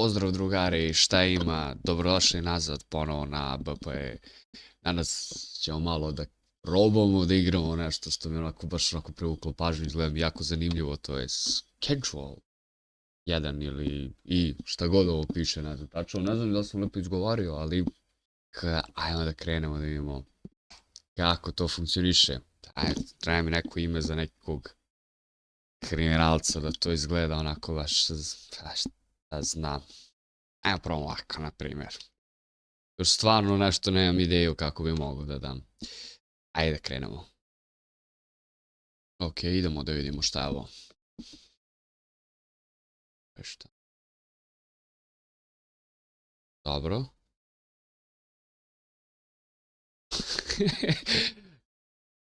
Pozdrav drugari, šta ima? Dobrodošli nazad ponovo na BP. Danas ćemo malo da probamo da igramo nešto što mi onako baš onako privuklo pažnju, izgleda mi jako zanimljivo, to je Schedule 1 ili i šta god ovo piše, ne znam tačno, ne znam da sam lepo izgovorio, ali ajmo da krenemo da vidimo kako to funkcioniše. Ajde, treba mi neko ime za nekog kriminalca da to izgleda onako baš, šta znam. Evo probamo ovako, na primjer. Još stvarno nešto nemam ideju kako bi mogao da dam. Ajde da krenemo. Ok, idemo da vidimo šta je ovo. Šta? Dobro.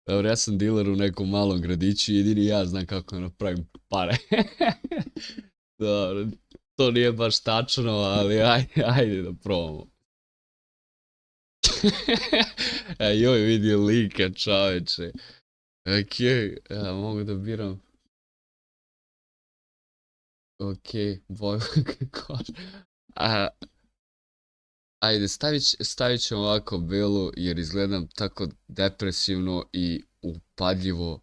Dobro, ja sam diler u nekom malom gradiću i jedini ja znam kako da napravim pare. Dobro, to nije baš tačno, ali ajde da probamo. Joj, vidi lika, čoveče. Ok, ja mogu da biram. Ok, boju kako. Ajde, stavit ćemo ovako belu jer izgledam tako depresivno i upadljivo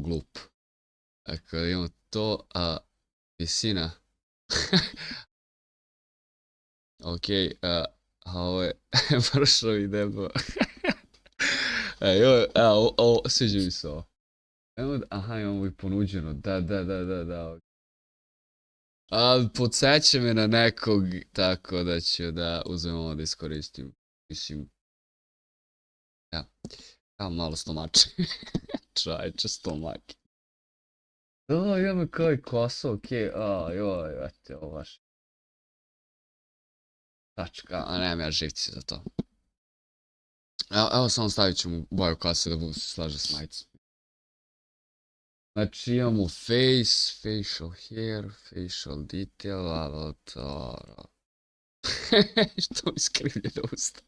glup. Dakle, imamo to, a visina. Ok, a ovo je mršavi nebo. Evo, sviđa mi se ovo. Aha, imamo i ponuđeno, da. A podsjeća me na nekog, tako da ću da uzmem ovo da iskoristim. Mislim, ja malo stomače. Čovječe, stomak. Imamo kao i kosu, okej, joj, eto, ovo baš. Tačka, a nemam ja živci za to. Evo samo stavit ću mu boju kose da se slaže s majicom. Znači imamo face, facial hair, facial detail, avatar. Što mi skrivljeno usta.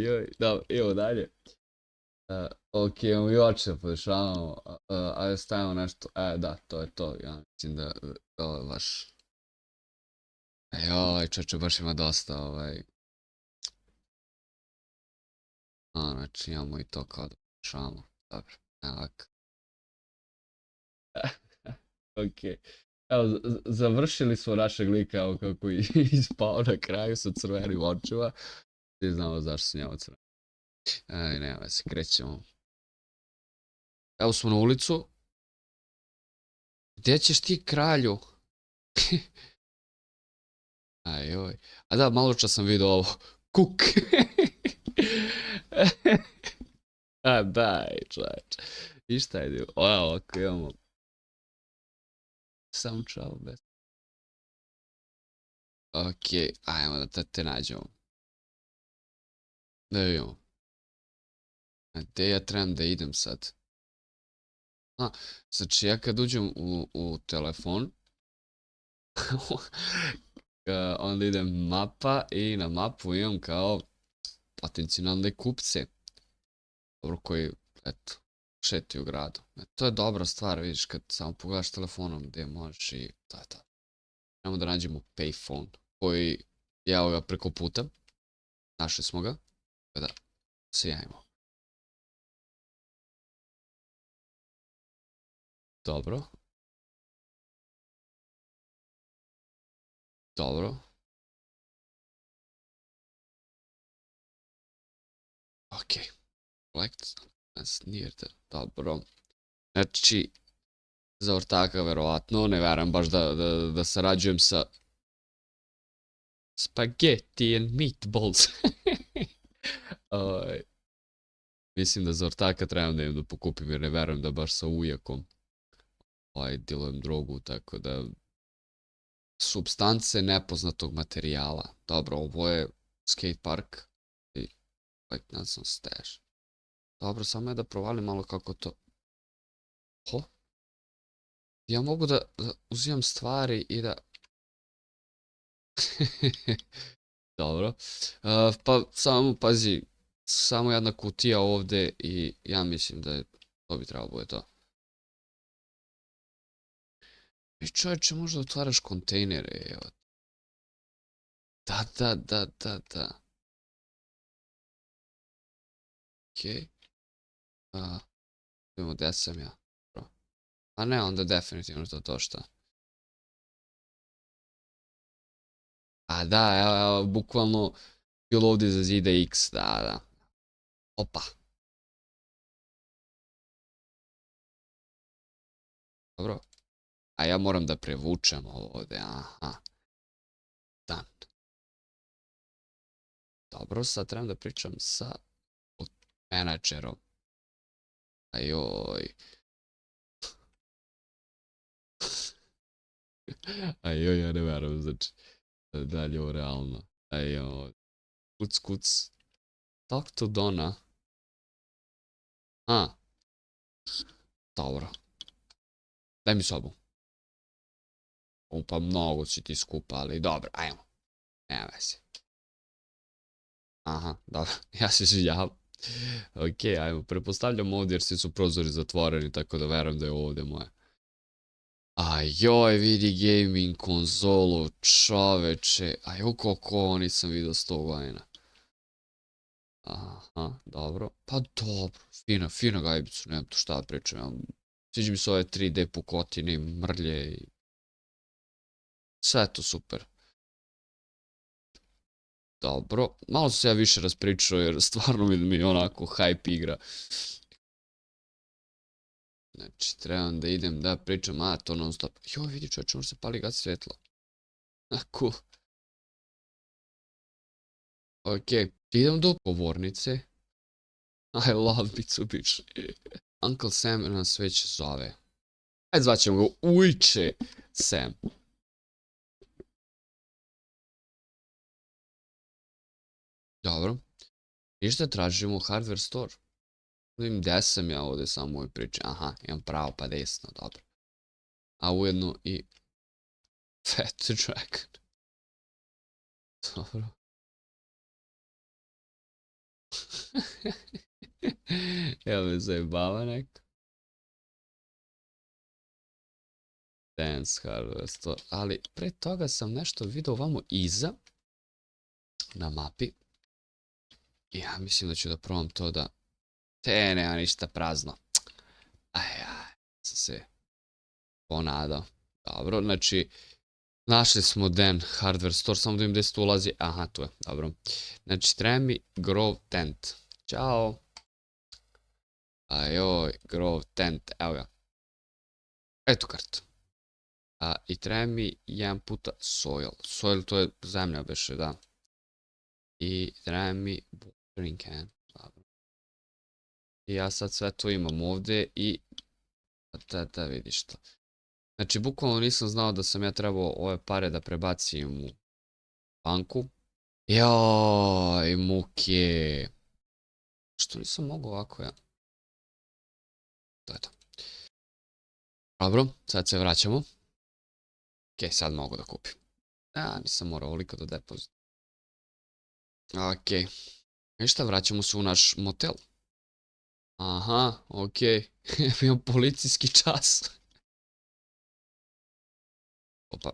Joj, dobro, idemo dalje. Ok, imamo i oče podešavamo, ajde stavimo nešto, da, to je to, ja mislim da ovo je baš... Joj, čoče, baš ima dosta, znači imamo i to kao da podešavamo, dobro, ovako. Ok, evo, završili smo našeg lika, evo kako je ispao na kraju sa crvenim očima, svi znamo zašto su njemu crveni. Nema se, krećemo. Evo smo na ulicu. Gdje ćeš ti, kralju? Ajoj. A da, malo čas sam vidio ovo. Kuk. A daj, čovječ. I šta je? Ovako imamo. Sam čao, bez. Ok, ajmo da te nađemo. Da vidimo. A gdje ja trebam da idem sad? Znači ja kad uđem u telefon, onda idem mapa i na mapu imam kao potencijalne kupce. Dobro, koji, eto, šetaju u gradu. To je dobra stvar, vidiš, kad samo pogledaš telefonom gdje možeš i to je to. Trebamo da nađemo payphone, koji je evo ga preko puta. Našli smo ga. Da se javimo. Dobro. Dobro. Ok. Select as near the... Dobro. Znači, za ortaka verovatno, ne verujem baš da sarađujem sa spaghetti and meatballs. Mislim da za ortaka trebam da idem da pokupim jer ne verujem da baš sa ujakom dilujem drogu, tako da supstance nepoznatog materijala. Dobro, ovo je skate park i ne znam, stash. Dobro, samo je da provalim malo kako to... Ja mogu da uzimam stvari i da... Dobro. Pa samo pazi, samo jedna kutija ovdje i ja mislim da to bi trebalo bude to. I čovječe, možda otvaraš kontejnere, evo. Da. Okej. Vidimo gdje sam ja. A ne, onda definitivno to šta. A da, evo, bukvalno bilo ovdje za zida X, da. Opa. Dobro. A ja moram da prevučem ovo ovdje, aha. Dan. Dobro, sad trebam da pričam sa menadžerom. Ajoj. Ajoj, ja ne verujem, znači. Dalje ovo realno. Ajoj. Kuc. Talk to Donna. Dobro. Daj mi sobu. Pa mnogo si ti skupa, ali dobro, ajmo. Nema veze. Aha, dobro, ja se izvinjavam. Okej, ajmo, pretpostavljam ovdje jer svi su prozori zatvoreni, tako da verujem da je ovdje moje. Ajoj, vidi gaming konzolu, čoveče. Ajoj, koliko ovo nisam vidio 100 godina. Aha, dobro. Pa dobro, fina gajbicu, nemam tu šta da pričam. Sviđa mi se ove 3D pukotine i mrlje i... Sve je to super. Dobro, malo sam se ja više raspričao jer stvarno mi je onako hype igra. Znači, trebam da idem da pričam, to non stop. Joj, vidi čovječe, može se pali gasi svjetlo. Cool. Okej, idem do govornice. I love Mitsubishi. Uncle Sam nas već zove. Ajde zvaćemo ga ujče Sam. Dobro. Ništa tražimo hardware store. Vidim gdje sam ja ovdje samo u ovoj priči. Aha, imam pravo pa desno, dobro. A ujedno i Fat Dragon. Dobro. Evo me zajebava neko. Dance hardware store. Ali pre toga sam nešto vidio ovamo iza. Na mapi. I ja mislim da ću da probam to da... nema ništa prazno. Sam se ponadao. Dobro, znači... Našli smo Dan hardware store, samo da im gdje se tu ulazi. Aha, tu je, dobro. Znači, treba mi Grove Tent. Ćao. Ajoj, Grove Tent, evo ga. Eto kartu. I treba mi jedan puta soil. Soil to je zemlja beše, da. I treba mi watering can. Dobro. I ja sad sve to imam ovdje i... Da vidiš to. Znači, bukvalno nisam znao da sam ja trebao ove pare da prebacim u banku. Joj, muke. Što nisam mogao ovako ja? To je to. Dobro, sad se vraćamo. Ok, sad mogu da kupim. Nisam morao ovoliko da depozit. Ok. Ništa, vraćamo se u naš motel. Aha, ok. Imam policijski čas. Opa.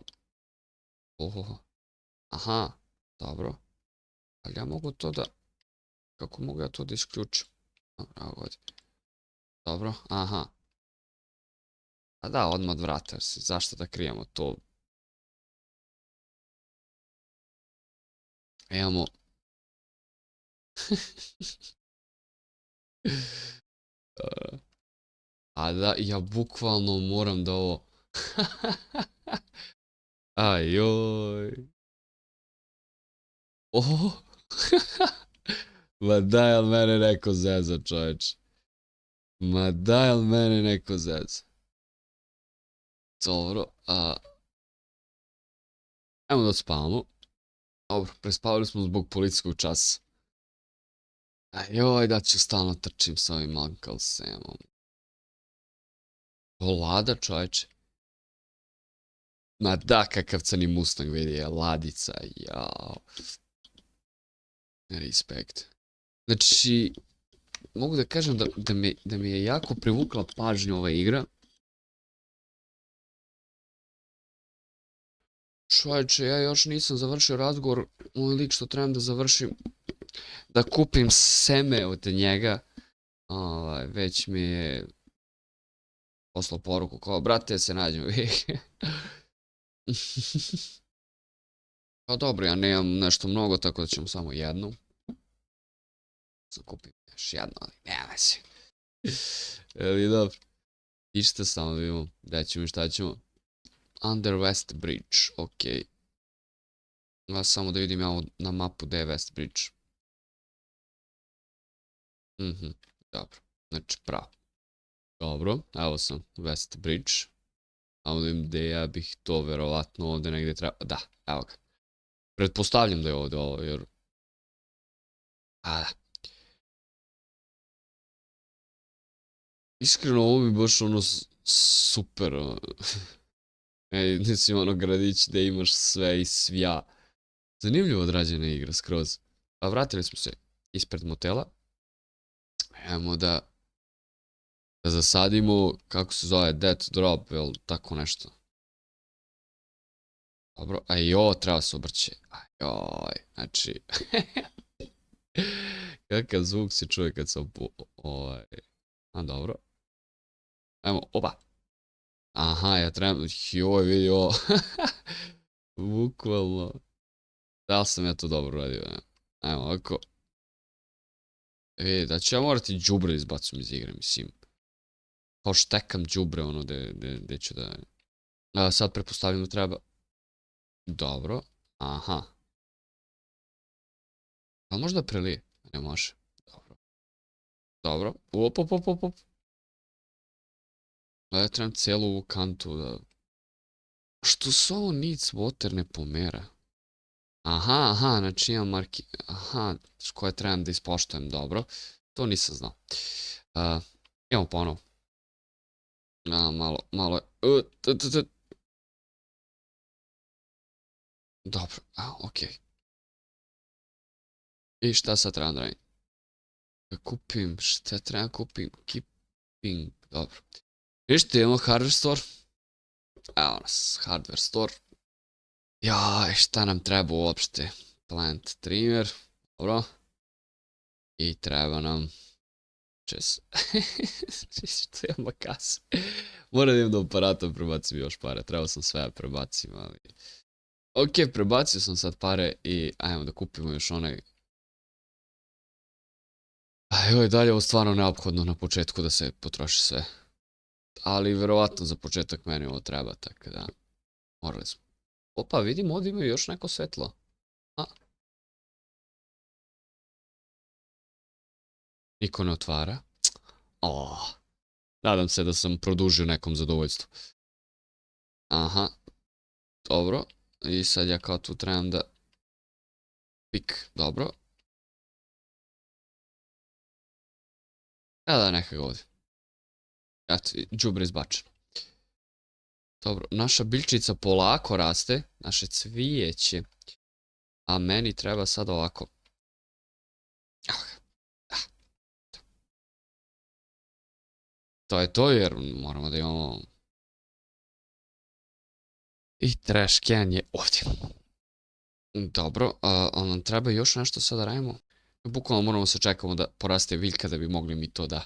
Oho. Aha, dobro. Ali ja mogu to da... Kako mogu ja to da isključim? Dobro, aha. A da, odmah od vrata, zašto da krijemo to? Imamo... A da, ja bukvalno moram da ovo... Ajoj. Oho. Ma daj, jel mene neko zeza, čovječ. Ma daj, jel mene neko zeza. Dobro, ajmo da spavamo. Dobro, prespavali smo zbog policijskog časa. Ajoj, da ću stalno trčim s ovim Uncle Samom. O, lada, čovječe. Ma da, kakav crni Mustang vidi je, ladica, jao. Respekt. Znači, mogu da kažem da mi je jako privukla pažnju ova igra. Čovječe, ja još nisam završio razgovor, moj lik što trebam da završim, da kupim seme od njega, već mi je poslao poruku kao, brate, se nađemo. Pa dobro, ja nemam nešto mnogo, tako da ćemo samo jednu. Sam kupim još jedno, ali nema se. Ali dobro. Ište samo da vidimo gdje ćemo i šta ćemo. Under West Bridge, okej. Samo da vidim ja na mapu gdje je West Bridge. Dobro, znači pravo. Dobro, evo sam West Bridge. Samo da vidim gdje ja bih to verovatno ovdje negdje treba... Da, evo ga. Pretpostavljam da je ovdje ovo, jer... Da. Iskreno, ovo mi baš ono super. Mislim, ono gradić gdje imaš sve i svja. Zanimljivo odrađena igra, skroz. A vratili smo se ispred motela. Ajmo da zasadimo, kako se zove, death drop, ili tako nešto. Dobro, a i ovo treba se obrće. Ajoj, znači... Kakav zvuk se čuje kad sam... dobro. Ajmo, oba. Aha, ja trebam... Joj, vidi ovo. Bukvalno. Da li sam ja to dobro radio, ne? Ajmo, ovako. Vidi, da ću ja morati đubre izbacim iz igre, mislim. Kao štekam đubre, ono, gdje ću da... Sad pretpostavljam da treba... Dobro. Aha. Ali možda prelije? Ne može. Dobro. Dobro. Op. Ja trebam cijelu ovu kantu da... Što se ovo needs water ne pomera? Aha, znači imam marki... Aha, koje trebam da ispoštujem, dobro. To nisam znao. Idemo ponovo. Malo... Dobro, okej. I šta sad trebam da radim? Da kupim, šta trebam kupim? Keeping, dobro. Vište, imamo hardware store. Evo nas, hardware store. Jaj, šta nam treba uopšte? Plant trimmer, dobro. I treba nam... Što imamo kase. Moram da imam do aparata prebacim još pare. Trebao sam sve prebacim, ali... Ok, prebacio sam sad pare i ajmo da kupimo još onaj... Joj, dalje ovo stvarno neophodno na početku da se potroši sve. Ali verovatno za početak meni ovo treba, tako da... Morali smo. Opa, vidim ovdje imaju još neko svetlo. Niko ne otvara. Nadam se da sam produžio nekom zadovoljstvo. Aha. Dobro. I sad ja kao tu trebam da... Pik. Dobro. Da, neka ga ovdje. Eto, đubre izbačeno. Dobro, naša biljčica polako raste. Naše cvijeće. A meni treba sad ovako. To je to jer moramo da imamo... I trash can je ovdje. Dobro, ali nam treba još nešto sad da radimo. Bukvalno moramo se čekamo da poraste biljka da bi mogli mi to da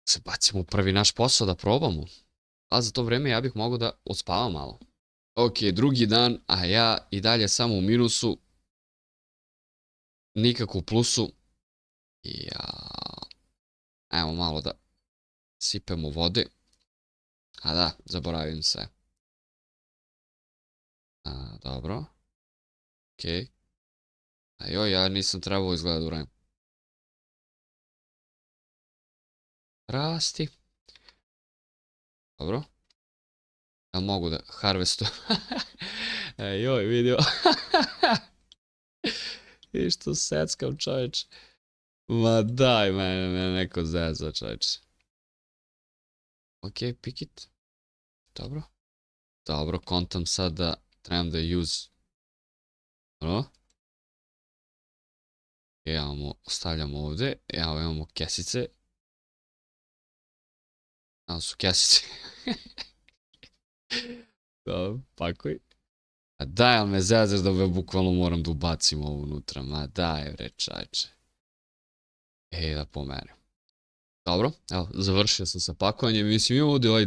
se bacimo u prvi naš posao da probamo. A za to vrijeme ja bih mogao da odspavam malo. Ok, drugi dan, a ja i dalje samo u minusu. Nikako u plusu. Ajmo malo da sipemo vode. A da, zaboravim se. Dobro. Ok. Joj, ja nisam trebao izgleda da uradim. Rasti. Dobro. Jel mogu da harvestujem? Joj, vidio. I što seckam, čovječe. Ma daj, mene neko zeza, čovječe. Ok, pick it. Dobro. Dobro, kontam sad da trebam da use. Dobro. Stavljamo ovdje. Evo imamo kesice. Evo su kesice. Dobro, pakuj. A daj, ali me zezaš da bukvalno moram da ubacim ovo unutra. Ma daj, bre, čajče. Da pomerim. Dobro, evo, završio sam sa pakovanjem. Mislim, imam ovdje ovaj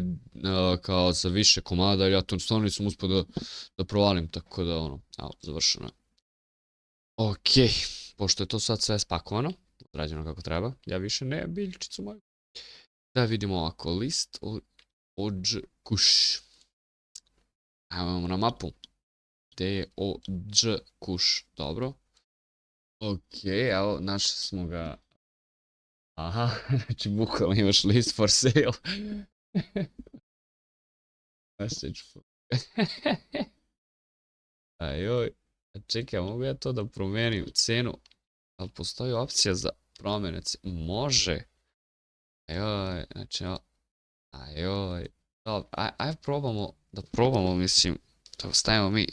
kao za više komada, ali ja to stvarno nisam uspio da provalim, tako da, ono, evo, završeno je. Okej, pošto je to sad sve spakovano, odrađeno kako treba, ja više ne biljčicu moju. Da vidimo ovako, list ođ kuš. Evo imamo na mapu. D-O-Dž kuš, dobro. Okej, evo, našli smo ga. Aha, znači bukvalno imaš list for sale. Message for... Ajoj, čekaj, mogu ja to da promenim cenu? Ali postoji opcija za promjene cenu? Može. Ajoj, znači, ajoj. Dobro, aj probamo, mislim, da stavimo mi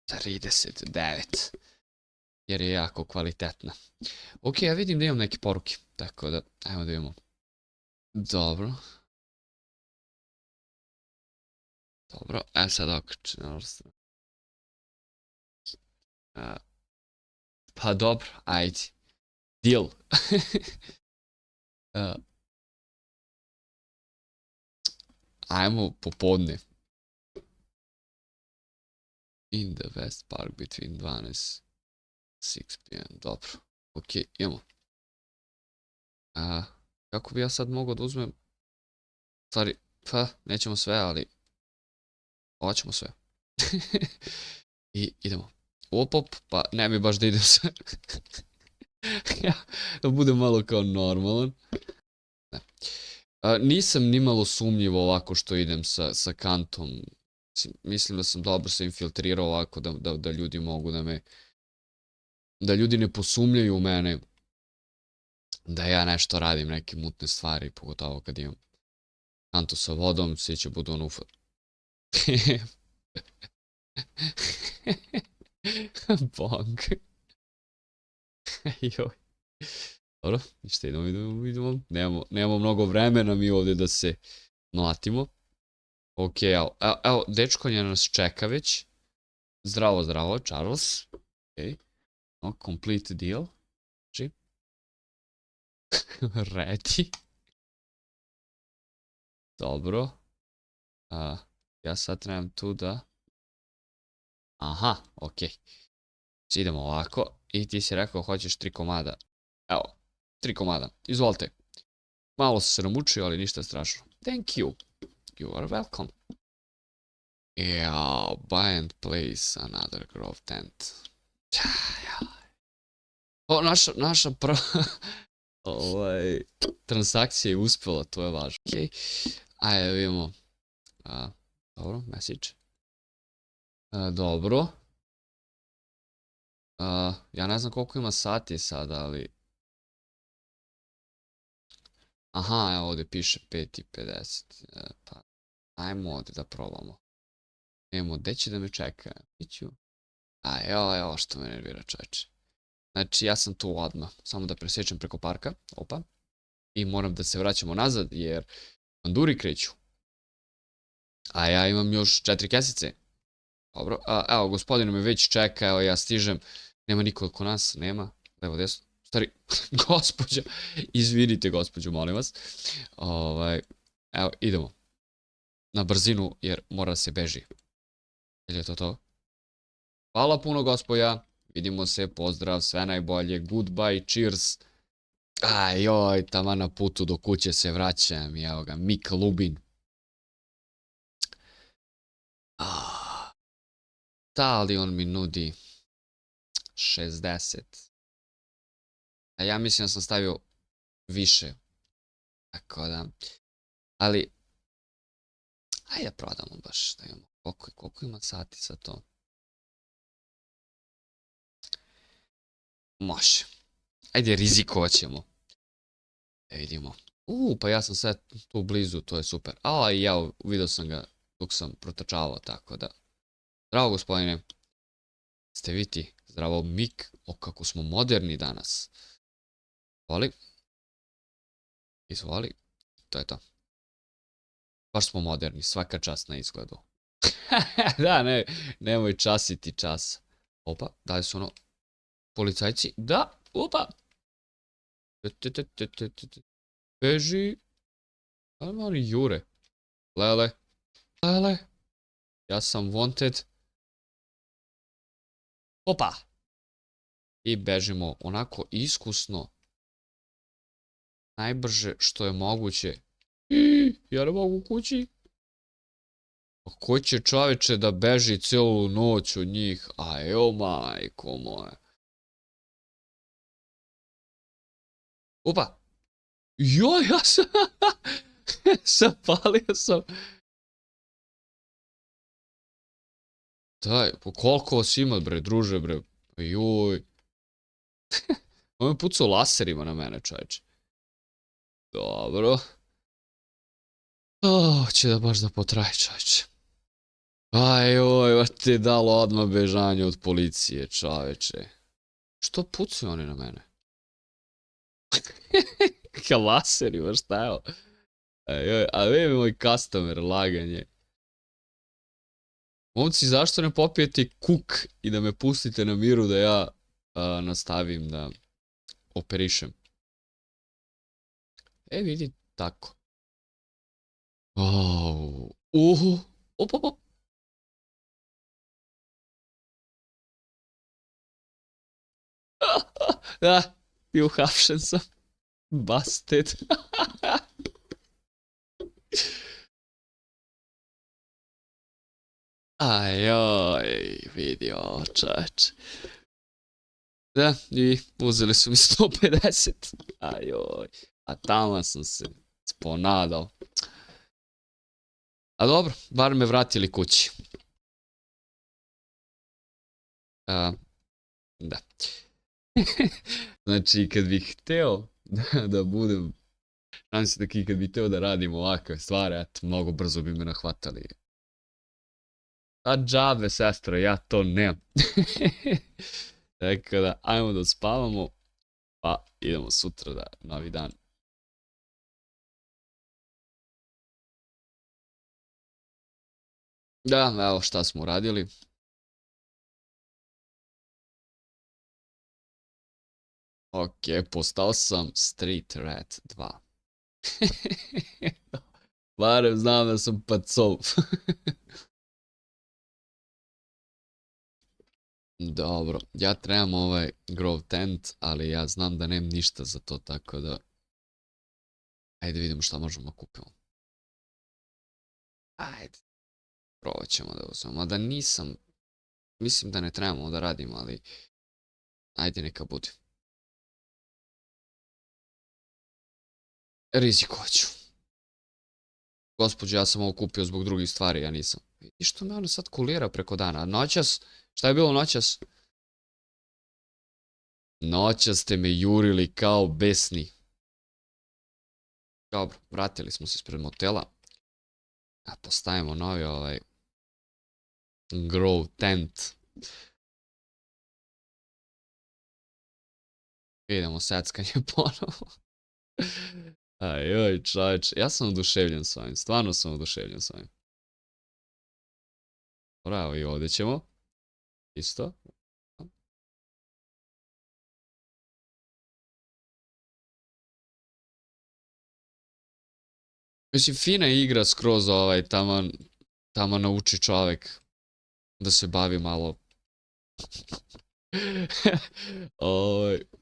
39. Jer je jako kvalitetna. Ok, ja vidim da imam neke poruke, tako da, ajmo da vidimo. Dobro. Dobro, sad okrećemo. Pa dobro, ajde. Deal. Ajmo popodne. In the West Park between 12 6 p.m. Dobro. Ok, imamo. Kako bi ja sad mogao da uzmem? Stvari, pa, nećemo sve, ali... Hoćemo sve. I idemo. Op, pa ne mi baš da idem sve. Da budem malo kao normalan. Ne. Nisam nimalo sumnjivo ovako što idem sa kantom. Mislim da sam dobro se infiltrirao ovako da ljudi mogu da me... Da ljudi ne posumnjaju u mene. Da ja nešto radim, neke mutne stvari, pogotovo kad imam kantu sa vodom, svi će budu ono ufat. Bong. Joj. Dobro, ništa, idemo. Nemamo mnogo vremena mi ovdje da se mlatimo. Ok, evo, dečkonja nas čeka već. Zdravo, Charles. Ok. Complete deal. Znači. Ready. Dobro. Ja sad trebam tu da... Aha, ok. Idemo ovako. I ti si rekao hoćeš 3 komada. Evo, 3 komada. Izvolite. Malo sam se namučio, ali ništa strašno. Thank you. You are welcome. Buy and place another Grove tent. O, naša prva transakcija je uspjela, to je važno. Ok, ajde vidimo. Dobro, message. Dobro. Ja ne znam koliko ima sati sada, ali... Aha, evo ovdje piše 5:50. Pa, ajmo ovdje da probamo. Evo, gdje će da me čeka? Iću. Evo što me nervira, čovječe. Znači, ja sam tu odmah. Samo da presjećam preko parka. Opa. I moram da se vraćamo nazad, jer panduri kreću. A ja imam još 4 kesice. Dobro, evo, gospodin me već čeka, evo ja stižem. Nema niko oko nas, nema. Evo, desno. Stari, gospođa. Izvinite, gospođu, molim vas. Evo, idemo. Na brzinu, jer mora se beži. Ili je to to? Hvala puno, gospođa. Vidimo se, pozdrav, sve najbolje. Goodbye, cheers. Joj, tamo na putu do kuće se vraćam. Evo ga, Mik Lubin. Da li on mi nudi 60? A ja mislim da sam stavio više. Tako da. Ali, ajde prodamo baš. Da imamo. Koliko ima sati sa to? Može. Ajde, rizikovat ćemo. Da vidimo. Pa ja sam sad tu blizu, to je super. I ja vidio sam ga dok sam protrčavao, tako da. Zdravo, gospodine. Ste vi ti? Zdravo, Mik. Kako smo moderni danas. Izvoli. To je to. Baš smo moderni, svaka čast na izgledu. Da, ne, nemoj časiti čas. Opa, da li su ono policajci? Da, opa. Beži. Da li me oni jure? Lele, lele. Ja sam wanted. Opa. I bežimo onako iskusno. Najbrže što je moguće. Ja ne mogu kući. Ko će čoveče da beži cijelu noć od njih? A evo majko moja. Opa. Joj, ja sam... Zapalio sam. Daj, po koliko vas ima bre, druže bre. Joj. On je pucao laserima na mene, čoveče. Dobro. Će da baš da potraje, čoveče. Aj, oj, va ti dalo odmah bežanje od policije, čoveče. Što pucaju oni na mene? Ka laserima, šta je ovo? A vidi moj customer, laganje. Momci, zašto ne popijete kuk i da me pustite na miru da ja nastavim da operišem? Vidi, tako. Op, op, op. Da, i uhapšen sam. Busted. Ajoj, vidi ovo, čoveče. Da, i uzeli su mi 150. Ajoj, a tamo sam se sponadao. A dobro, bar me vratili kući. Da. Znači, kad bih hteo da budem, znam se da kad bih hteo da radim ovakve stvari, eto, mnogo brzo bi me nahvatali. A džabe, sestro, ja to nemam. Tako da, ajmo da spavamo, pa idemo sutra da, novi dan. Da, evo šta smo uradili. Ok, postao sam Street Rat 2. Barem znam da sam pacov. Dobro, ja trebam ovaj Grove Tent, ali ja znam da nemam ništa za to, tako da... Ajde vidimo šta možemo da kupimo. Ajde, probat ćemo da uzmemo, mada nisam... Mislim da ne trebamo da radimo, ali... Ajde neka bude. Rizikovat ću. Gospođo, ja sam ovo kupio zbog drugih stvari, ja nisam. I što me ono sad kulira preko dana? Noćas? Šta je bilo noćas? Noćas ste me jurili kao besni. Dobro, vratili smo se ispred motela. A postavimo novi ovaj... Grove Tent. Idemo seckanje ponovo. Ajoj, čovječ, ja sam oduševljen s ovim, stvarno sam oduševljen s ovim. Bravo, i ovdje ćemo. Isto. Mislim, fina igra skroz ovaj, tamo nauči čovjek da se bavi malo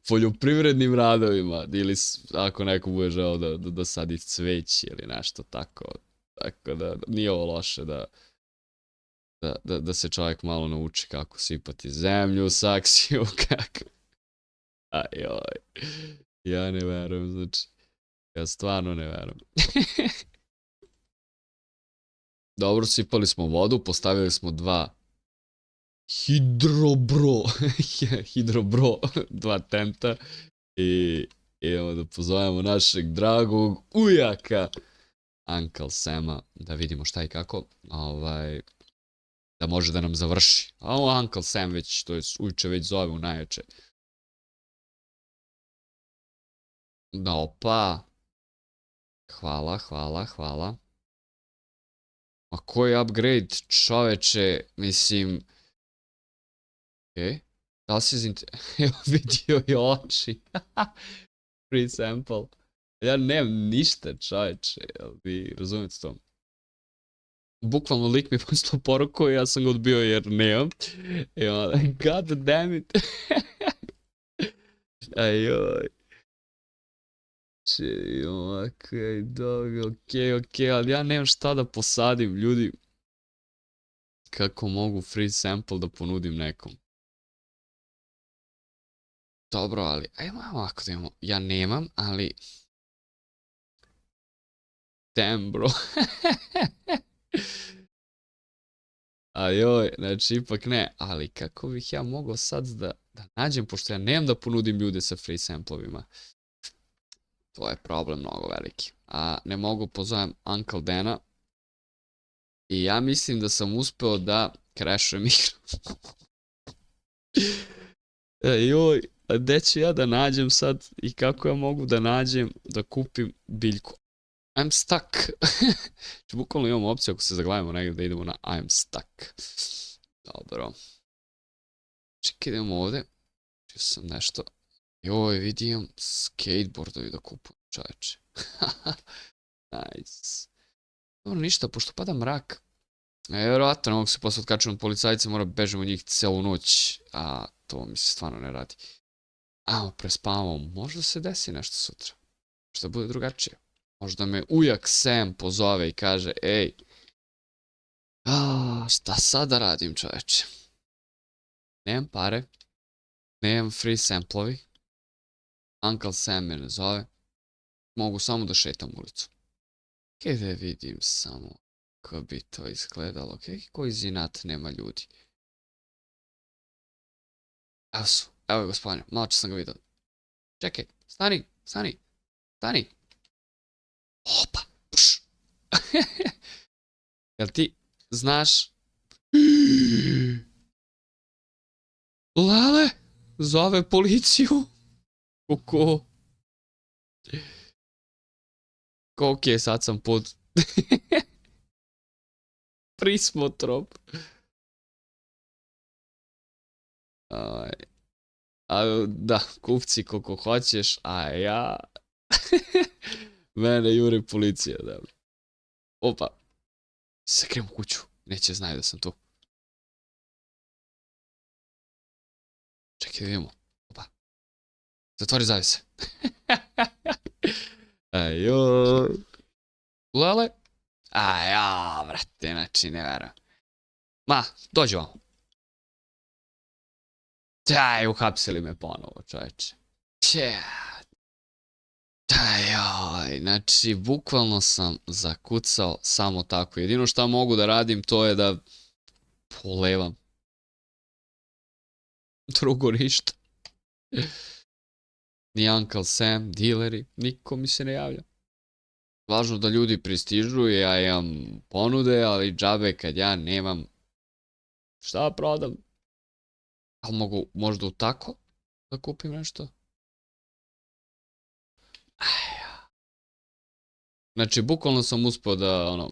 poljoprivrednim radovima ili ako neko bude želeo da sadi cveće ili nešto tako. Tako da nije ovo loše da se čovjek malo nauči kako sipati zemlju u saksiju, kako... Ajoj, ja ne verujem, znači, ja stvarno ne verujem. Dobro, sipali smo vodu, postavili smo dva hidrobro, dva tenta i idemo da pozovemo našeg dragog ujaka, Uncle Sama, da vidimo šta i kako, da može da nam završi. A ovo Uncle Sam već, to je ujče već zove u najjače. Opa. Hvala, hvala, hvala. Ma koji upgrade, čoveče, mislim... Da li si Evo vidio i oči. Free sample. Ja nemam ništa, čoveče, jel vi razumete to? Bukvalno lik mi je poslao poruku i ja sam ga odbio jer nemam. I onda, god damn it. Ajoj. Okej, dobro, okej, ali ja nemam šta da posadim, ljudi. Kako mogu free sample da ponudim nekom? Dobro, ali, ajmo ovako da imamo, ja nemam, ali... Damn, bro. Ajoj, znači ipak ne, ali kako bih ja mogao sad da nađem, pošto ja nemam da ponudim ljude sa free samplovima. To je problem mnogo veliki. A ne mogu pozovem Uncle Dana. I ja mislim da sam uspeo da crashujem igru. Joj, a gde ću ja da nađem sad i kako ja mogu da nađem da kupim biljku? I'm stuck. Bukvalno imamo opciju ako se zaglavimo negdje da idemo na I'm stuck. Dobro. Čekaj, idemo ovdje. Čio sam nešto. Joj, vidim skateboardovi da kupujem, čoveče. Nice. Dobro, ništa, pošto pada mrak. Vjerovatno, ne mogu se posle otkačiti od policajca, mora bežemo njih celu noć. A to mi se stvarno ne radi. Amo, prespavamo. Možda se desi nešto sutra. Možda bude drugačije. Možda me ujak Sam pozove i kaže, ej, šta sad da radim, čoveče? Nemam pare, nemam free samplovi, Uncle Sam me ne zove, mogu samo da šetam ulicu. Gdje vidim samo kako bi to izgledalo, koji zinat nema ljudi. Evo su, evo je gospodine, malo če sam ga vidio. Čekaj, stani, stani, stani. Opa, pš. Jel ti znaš? Lale, zove policiju. Kuku. Ok, sad sam pod prismotrom. Da, kupci koliko hoćeš, a ja... Mene juri policija, da. Opa. Se krem u kuću. Neće znaju da sam tu. Čekaj da vidimo. Opa. Zatvori zavese. Ajoj. Lele. Ajoj, vrate, znači ne verujem. Ma, dođi vam. Daj, uhapsili me ponovo, čoveče. Ajoj, znači, bukvalno sam zakucao samo tako. Jedino što mogu da radim to je da polevam. Drugo ništa. Ni Uncle Sam, dileri, niko mi se ne javlja. Važno da ljudi pristižu, ja imam ponude, ali džabe kad ja nemam šta prodam. Ali mogu možda u tako da kupim nešto? Znači, bukvalno sam uspio da, ono,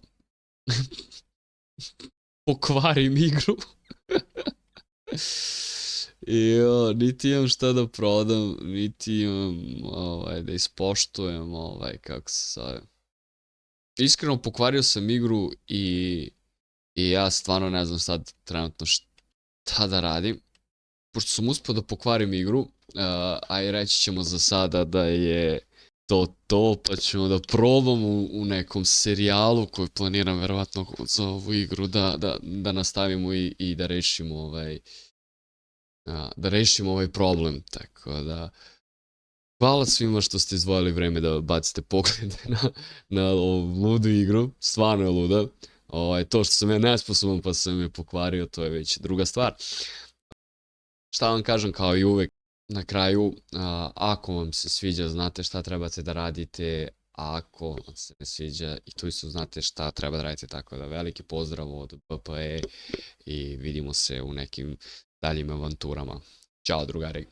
pokvarim igru. Niti imam šta da prodam, niti imam, da ispoštujem, kako se zove. Iskreno, pokvario sam igru i ja stvarno ne znam sad trenutno šta da radim. Pošto sam uspio da pokvarim igru, a i reći ćemo za sada da je to, pa ćemo da probamo u nekom serijalu koji planiram verovatno za ovu igru da nastavimo i da rešimo ovaj problem, tako da hvala svima što ste izdvojili vreme da bacite poglede na ovu ludu igru, stvarno je luda. To što sam ja nesposoban pa sam je pokvario, to je već druga stvar. Šta vam kažem, kao i uvek, na kraju, ako vam se sviđa, znate šta trebate da radite, a ako vam se ne sviđa, i tu isto znate šta treba da radite, tako da veliki pozdrav od BPE i vidimo se u nekim daljim avanturama. Ćao drugari!